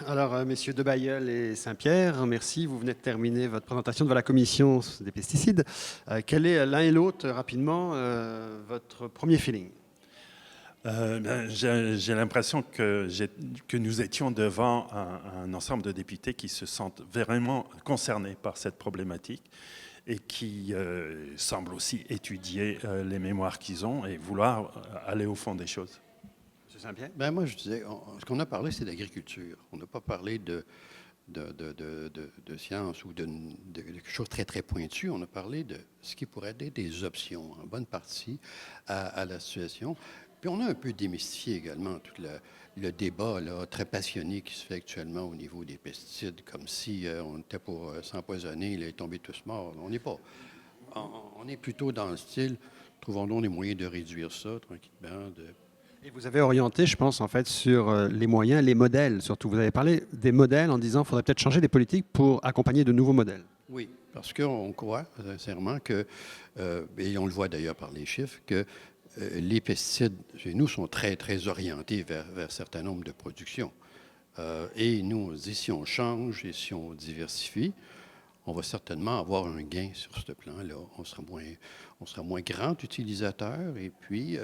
Alors, messieurs de Bailleul et Saint-Pierre, merci. Vous venez de terminer votre présentation devant la commission des pesticides. Quel est l'un et l'autre, rapidement, votre premier feeling? J'ai l'impression que nous étions devant un ensemble de députés qui se sentent vraiment concernés par cette problématique et qui semblent aussi étudier les mémoires qu'ils ont et vouloir aller au fond des choses. Monsieur Saint-Pierre? Ben moi, je disais, ce qu'on a parlé, c'est d'agriculture. On n'a pas parlé de science ou de quelque chose de très, très pointu. On a parlé de ce qui pourrait être des options, en bonne partie, à la situation. Puis on a un peu démystifié également tout le débat là, très passionné qui se fait actuellement au niveau des pesticides, comme si on était pour s'empoisonner, il est tombé tous morts. On n'est pas. On est plutôt dans le style, trouvons-nous des moyens de réduire ça tranquillement, Et vous avez orienté, je pense, en fait, sur les moyens, les modèles, surtout. Vous avez parlé des modèles en disant qu'il faudrait peut-être changer des politiques pour accompagner de nouveaux modèles. Oui, parce qu'on croit sincèrement que, et on le voit d'ailleurs par les chiffres, que les pesticides chez nous sont très, très orientés vers un certain nombre de productions. Et nous, on se dit, si on change et si on diversifie, on va certainement avoir un gain sur ce plan-là. On sera moins grand utilisateur et puis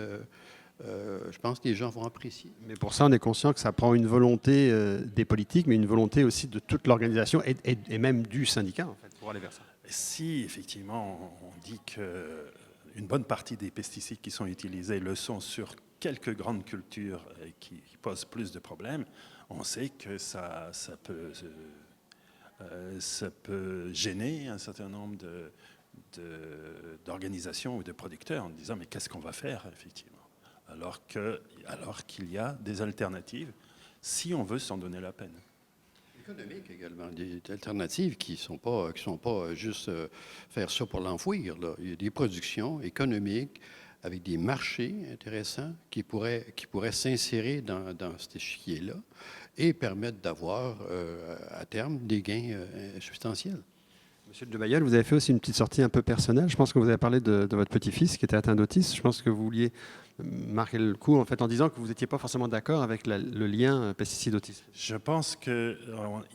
je pense que les gens vont apprécier. Mais pour ça, on est conscient que ça prend une volonté des politiques, mais une volonté aussi de toute l'organisation et même du syndicat, en fait, pour aller vers ça. Si, effectivement, on dit qu'une bonne partie des pesticides qui sont utilisés le sont sur quelques grandes cultures qui posent plus de problèmes, on sait que ça peut gêner un certain nombre d'organisations ou de producteurs en disant mais qu'est-ce qu'on va faire, effectivement, alors qu'il y a des alternatives si on veut s'en donner la peine. Économique également, des alternatives qui sont pas juste faire ça pour l'enfouir. Là. Il y a des productions économiques avec des marchés intéressants qui pourraient s'insérer dans cet échiquier-là et permettre d'avoir à terme des gains substantiels. Monsieur de Bailleul, vous avez fait aussi une petite sortie un peu personnelle. Je pense que vous avez parlé de votre petit-fils qui était atteint d'autisme. Je pense que vous vouliez marquer le coup en fait en disant que vous n'étiez pas forcément d'accord avec le lien pesticide-autisme. Je pense qu'il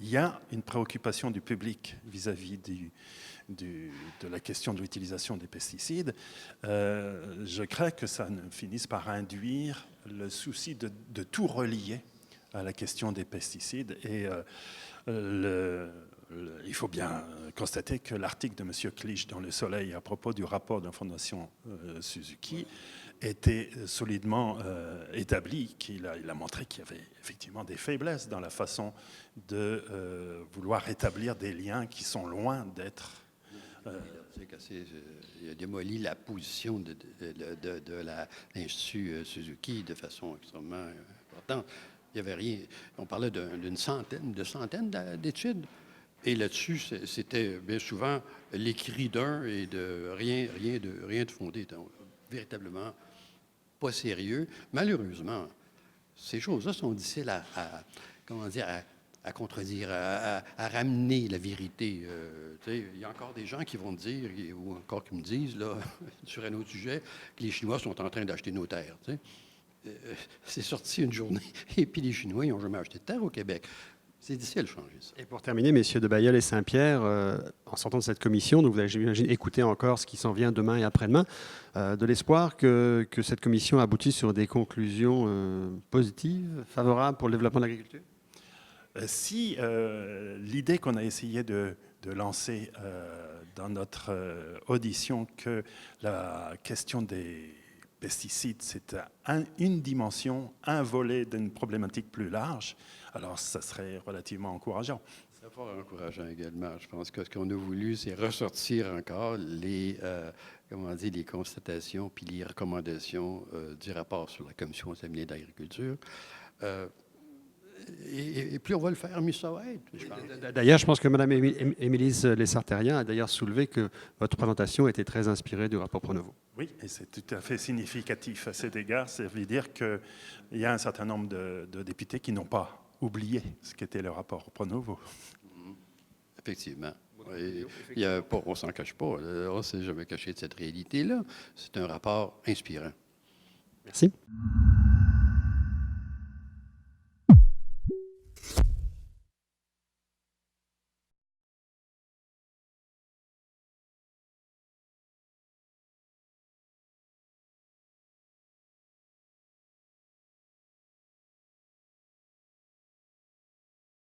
y a une préoccupation du public vis-à-vis de la question de l'utilisation des pesticides. Je crains que ça ne finisse par induire le souci de tout relier à la question des pesticides. Et il faut bien constater que l'article de M. Clich dans Le Soleil à propos du rapport de la Fondation Suzuki était solidement établi, il a montré qu'il y avait effectivement des faiblesses dans la façon de vouloir établir des liens qui sont loin d'être... Il a démoli la position de l'Institut Suzuki de façon extrêmement importante. Il n'y avait rien. On parlait d'une centaine d'études. Et là-dessus, c'était bien souvent l'écrit d'un et de rien de fondé. Donc, véritablement pas sérieux. Malheureusement, ces choses-là sont difficiles à contredire, à ramener la vérité. Il y a encore des gens qui vont dire, ou encore qui me disent, là, sur un autre sujet, que les Chinois sont en train d'acheter nos terres. C'est sorti une journée, et puis les Chinois, ils n'ont jamais acheté de terre au Québec. C'est difficile de changer ça. Et pour terminer, messieurs de Bailleul et Saint-Pierre, en sortant de cette commission, donc vous allez, j'imagine, écouter encore ce qui s'en vient demain et après-demain, de l'espoir que cette commission aboutisse sur des conclusions positives, favorables pour le développement de l'agriculture? Si l'idée qu'on a essayé de lancer dans notre audition, que la question des pesticides, c'est une dimension, un volet d'une problématique plus large, alors ça serait relativement encourageant. C'est fort encourageant également. Je pense que ce qu'on a voulu, c'est ressortir encore les constatations puis les recommandations du rapport sur la Commission examinée d'agriculture. Et plus on va le faire, mieux ça va être. D'ailleurs, je pense que Mme Émilise Lessartérien a d'ailleurs soulevé que votre présentation était très inspirée du rapport Pronovo. Oui, et c'est tout à fait significatif à cet égard. Ça veut dire qu'il y a un certain nombre de députés qui n'ont pas oublié ce qu'était le rapport Pronovo. Effectivement. On ne s'en cache pas. On ne s'est jamais caché de cette réalité-là. C'est un rapport inspirant. Merci.